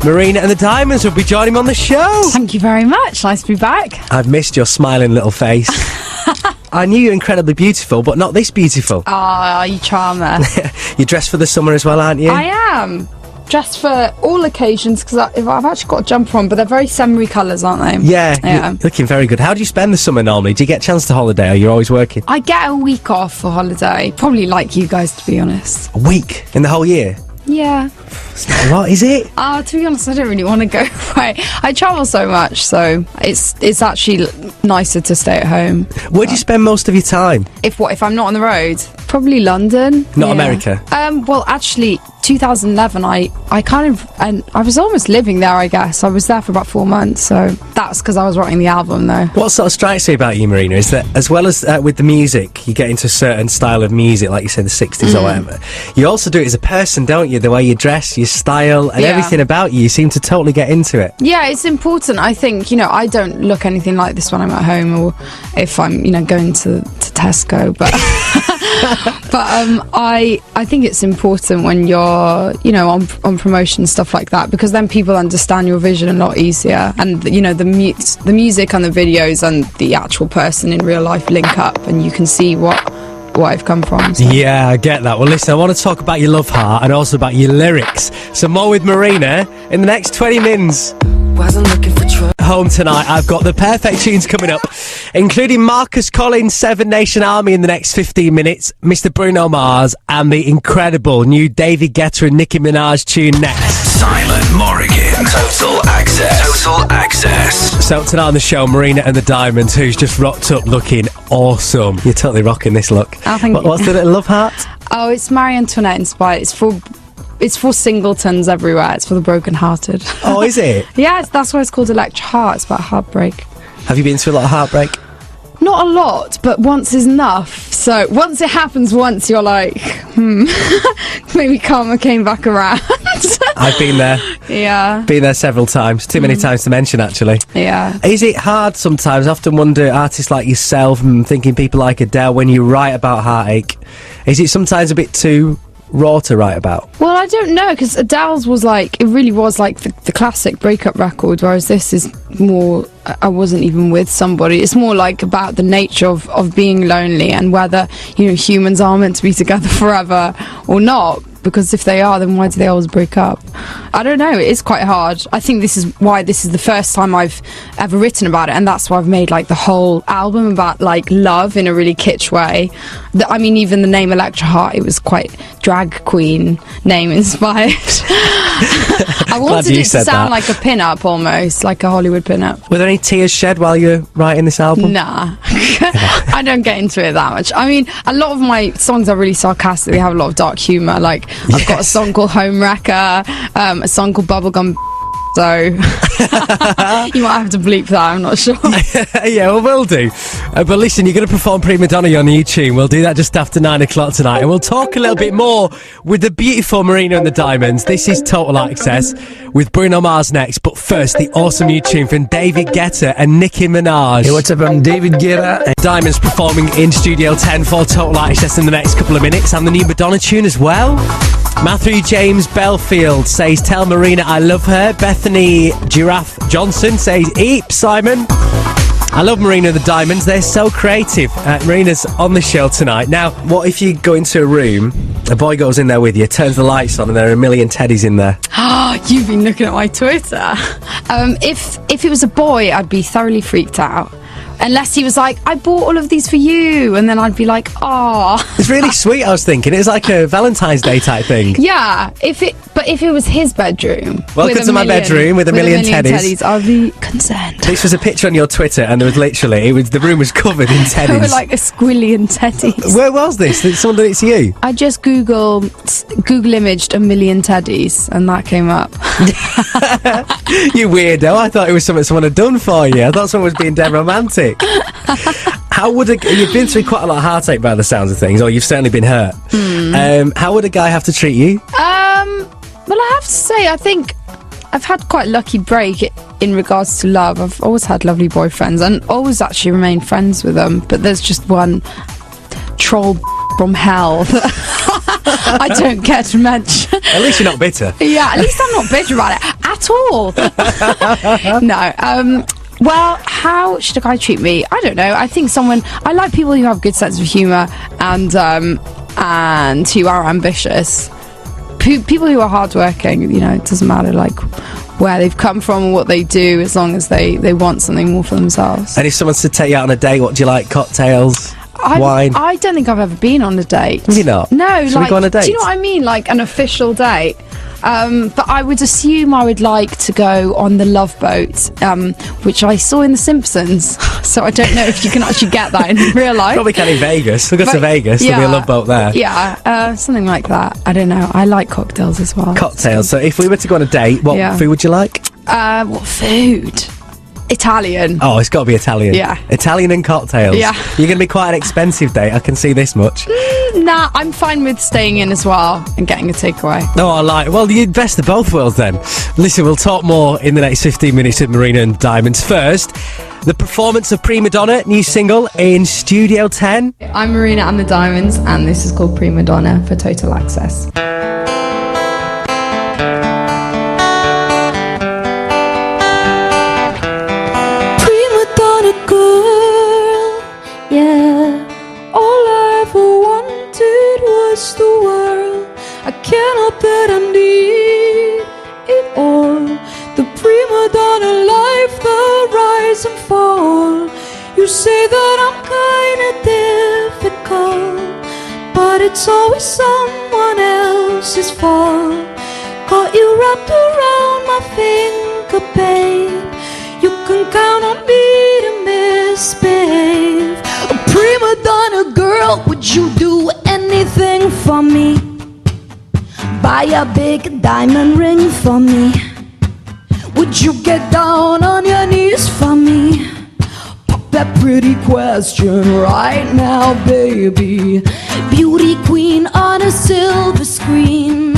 Marina and the Diamonds will be joining me on the show. Thank you very much. Nice to be back. I've missed your smiling little face. I knew you were incredibly beautiful, but not this beautiful. Oh, you charmer. You're dressed for the summer as well, aren't you? I am. Dressed for all occasions, because I've actually got a jumper on, but they're very summery colours, aren't they? Yeah, you're looking very good. How do you spend the summer normally? Do you get a chance to holiday, or you're always working? I get a week off for holiday. Probably like you guys, to be honest. A week? In the whole year? Yeah. It's not a lot, is it? To be honest, I don't really want to go away. I travel so much, so it's actually nicer to stay at home. Where do you spend most of your time? If I'm not on the road? Probably London. Not America? Well, actually, 2011, I was almost living there, I guess. I was there for about 4 months, so that's because I was writing the album, though. What sort of strikes me about you, Marina, is that as well as with the music, you get into a certain style of music, like you say, the 60s or whatever, you also do it as a person, don't you? The way you dress, your style, and everything about you seem to totally get into it. Yeah, it's important. I think, I don't look anything like this when I'm at home or if I'm, going to Tesco, but... but I think it's important when you're on promotion, stuff like that, because then people understand your vision a lot easier, and the music and the videos and the actual person in real life link up, and you can see what I've come from. So. Yeah, I get that. Well, listen, I want to talk about your love heart and also about your lyrics. So more with Marina in the next 20 minutes. Wasn't looking for home tonight. I've got the perfect tunes coming up, including Marcus Collins' Seven Nation Army in the next 15 minutes, Mr. Bruno Mars, and the incredible new David Guetta and Nicki Minaj tune next. Silent Morrigan. Total access. Total access. So tonight on the show, Marina and the Diamonds, who's just rocked up looking awesome. You're totally rocking this look. Oh, thank you. What's the little love heart? Oh, it's Marie Antoinette inspired. It's for singletons everywhere. It's for the broken-hearted. Oh, is it? Yeah, that's why it's called Electric Heart. It's about heartbreak. Have you been through a lot of heartbreak? Not a lot, but once is enough. So once it happens once, you're like, maybe karma came back around. I've been there. Yeah. Been there several times. Too many times to mention, actually. Yeah. Is it hard sometimes? I often wonder, artists like yourself and thinking people like Adele, when you write about heartache, is it sometimes a bit too raw to write about? Well, I don't know, because Adele's was like, it really was like the classic breakup record, whereas this is more, I wasn't even with somebody. It's more like about the nature of being lonely and whether, humans are meant to be together forever or not. Because if they are, then why do they always break up? I don't know, it is quite hard. I think this is why this is the first time I've ever written about it, and that's why I've made like the whole album about like love in a really kitsch way. I mean, even the name Electra Heart, it was quite drag queen name inspired. I wanted it to sound like a pin-up almost, like a Hollywood pin-up. Were there any tears shed while you were writing this album? Nah. I don't get into it that much. I mean, a lot of my songs are really sarcastic. They have a lot of dark humour. Like, I've got a song called Home Wrecker, a song called Bubblegum. So you might have to bleep that, I'm not sure. Yeah, well, we'll do. But listen, you're going to perform Primadonna on YouTube. We'll do that just after 9 o'clock tonight, and we'll talk a little bit more with the beautiful Marina and the Diamonds. This is Total Access with Bruno Mars next, but first, the awesome new tune from David Guetta and Nicki Minaj. Hey, what's up? I'm David Guetta. Diamonds performing in Studio 10 for Total Access in the next couple of minutes, and the new Madonna tune as well. Matthew James Belfield says, tell Marina I love her. Bethany Giraffe Johnson says, eep, Simon. I love Marina and the Diamonds. They're so creative. Marina's on the show tonight. Now, what if you go into a room, a boy goes in there with you, turns the lights on, and there are a million teddies in there? Oh, you've been looking at my Twitter. If it was a boy, I'd be thoroughly freaked out. Unless he was like, I bought all of these for you, and then I'd be like, oh. It's really sweet, I was thinking. It's like a Valentine's Day type thing. Yeah, but if it was his bedroom. Welcome to my bedroom with a million teddies. I'll be concerned. This was a picture on your Twitter, and there was literally, the room was covered in teddies. There were like a squillion teddies. Where was this? Did someone do it to you? I just Google imaged a million teddies, and that came up. You weirdo. I thought it was something someone had done for you. I thought someone was being dead romantic. How would you've been through quite a lot of heartache by the sounds of things, or you've certainly been hurt. How would a guy have to treat you? Well, I have to say, I think I've had quite a lucky break in regards to love. I've always had lovely boyfriends and always actually remained friends with them, but there's just one troll from hell that I don't care to mention. At least you're not bitter. Yeah, at least I'm not bitter about it. at all. No. Well, how should a guy treat me? I don't know. I think I like people who have good sense of humour and who are ambitious. People who are hardworking, it doesn't matter like where they've come from or what they do, as long as they want something more for themselves. And if someone's to take you out on a date, what do you like? Cocktails? Wine? I don't think I've ever been on a date. Have you not? No. Should we go on a date? Do you know what I mean? Like an official date. But I would assume I would like to go on the Love Boat, which I saw in The Simpsons. So I don't know if you can actually get that in real life. Probably can in Vegas. We'll go to Vegas. There'll be a Love Boat there. Yeah, something like that. I don't know. I like cocktails as well. Cocktails. So if we were to go on a date, what food would you like? What food? Italian. Oh, it's got to be Italian. Yeah. Italian and cocktails. Yeah. You're going to be quite an expensive date. I can see this much. Nah, I'm fine with staying in as well and getting a takeaway. Oh, I like. Well, you're best of both worlds then. Listen, we'll talk more in the next 15 minutes of Marina and Diamonds. First, the performance of Primadonna, new single in Studio 10. I'm Marina and the Diamonds, and this is called Primadonna for Total Access. The world, I can't help that I need it all. The prima donna life, the rise and fall. You say that I'm kinda difficult, but it's always someone else's fault. Got you wrapped around my finger, babe. You can count on me to misbehave. A prima donna girl, would you do anything for me? Buy a big diamond ring for me? Would you get down on your knees for me? Pop that pretty question right now, baby. Beauty queen on a silver screen,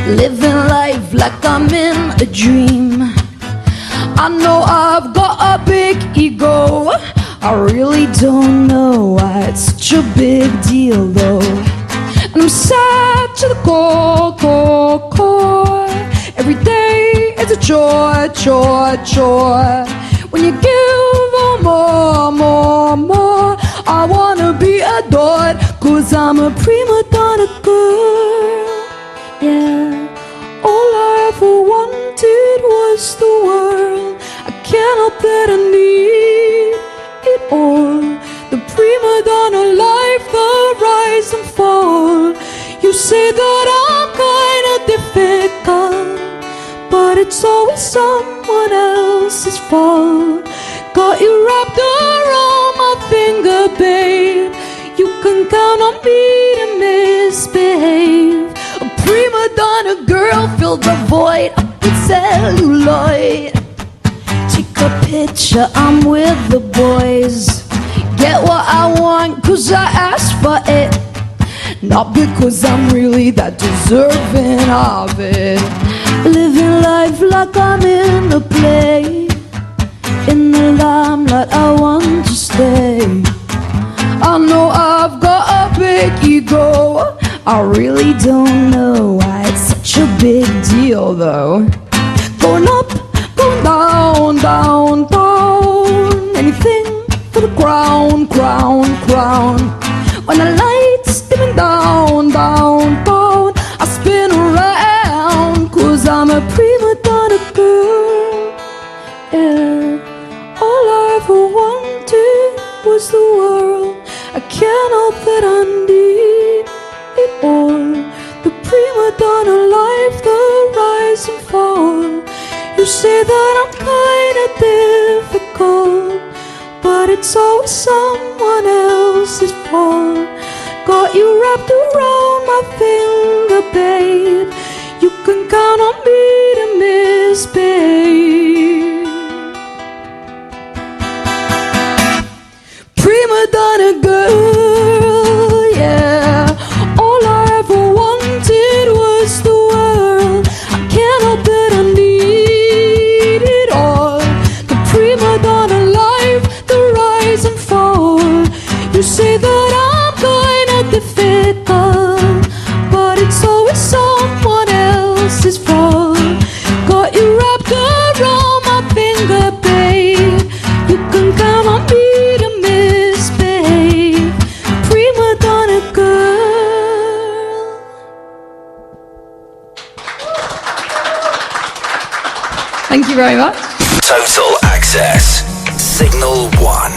living life like I'm in a dream. I know I've got a big ego, I really don't know why it's such a big deal though. And I'm sad to the core, core, core. Every day it's a joy, joy, joy. When you give more, more, more, I wanna be adored, 'cause I'm a prima donna girl. Yeah, all I ever wanted was the world. I can't help that I need it all. The prima donna life, the rise and fall. You say that I'm kinda difficult, but it's always someone else's fault. Got you wrapped around my finger, babe. You can count on me to misbehave. A prima donna girl filled the void up with celluloid. Take a picture, I'm with the boys. Get what I want 'cause I asked for it, not because I'm really that deserving of it. Living life like I'm in a play, in the limelight I want to stay. I know I've got a big ego, I really don't know why it's such a big deal though. Going up, going down, down, down. Anything for the crown, crown, crown. When the lights dimming down, down, down, I spin around, 'cause I'm a prima donna girl. Yeah, all I ever wanted was the world. I can't help that I need it all. The prima donna life, the rise and fall. You say that I'm kinda difficult, but it's always someone else's fault. Got you wrapped around my finger, babe. You can count on me to misbehave. Prima donna girl, yeah. All I ever wanted was the world. I can't help that I need it all. The prima donna life, the rise and fall. You say that I'm kinda difficult, but it's always someone else's fault. Got Thank you very much. Total Access. Signal 1.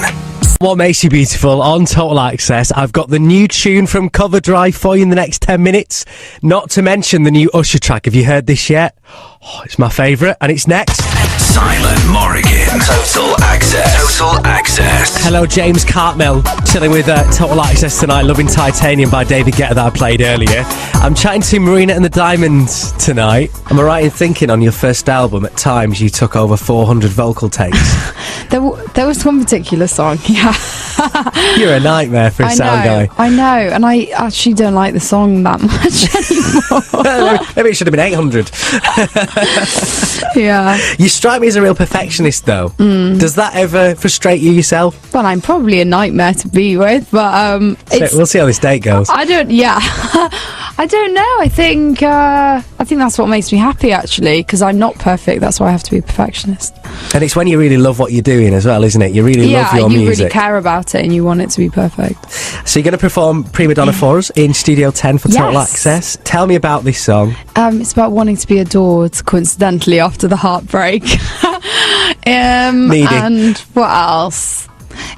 What makes you beautiful on Total Access? I've got the new tune from Cover Drive for you in the next 10 minutes. Not to mention the new Usher track. Have you heard this yet? Oh, it's my favourite, and it's next. Silent Morrigan. Total Access. Total Access. Hello, James Cartmel. Chilling with Total Access tonight. Loving Titanium by David Guetta that I played earlier. I'm chatting to Marina and the Diamonds tonight. Am I right in thinking on your first album, at times, you took over 400 vocal takes? There was one particular song, yeah. You're a nightmare for a sound guy. I know, and I actually don't like the song that much anymore. Maybe it should have been 800. Yeah. You strike me as a real perfectionist, though. Does that ever frustrate you yourself? Well, I'm probably a nightmare to be with, but We'll see how this date goes. I don't know. I think that's what makes me happy, actually, because I'm not perfect. That's why I have to be a perfectionist. And it's when you really love what you're doing as well, isn't it? You really love your music. Yeah, you really care about it and you want it to be perfect. So you're going to perform Primadonna for us in Studio 10 for Total Access. Tell me about this song. It's about wanting to be adored, coincidentally, after the heartbreak. Needy. And what else?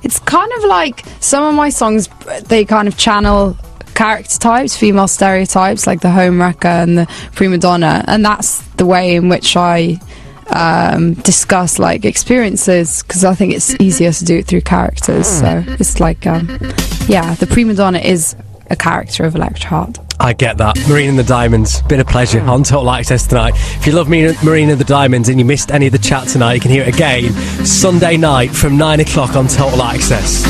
It's kind of like some of my songs, they kind of channel character types, female stereotypes, like the homewrecker and the prima donna, and that's the way in which I discuss like experiences, because I think it's easier to do it through characters. So it's like the prima donna is a character of Electra Heart. I get that. Marina and the Diamonds, been a pleasure on Total Access tonight. If you love Marina and the Diamonds and you missed any of the chat tonight, you can hear it again Sunday night from 9 o'clock on Total Access.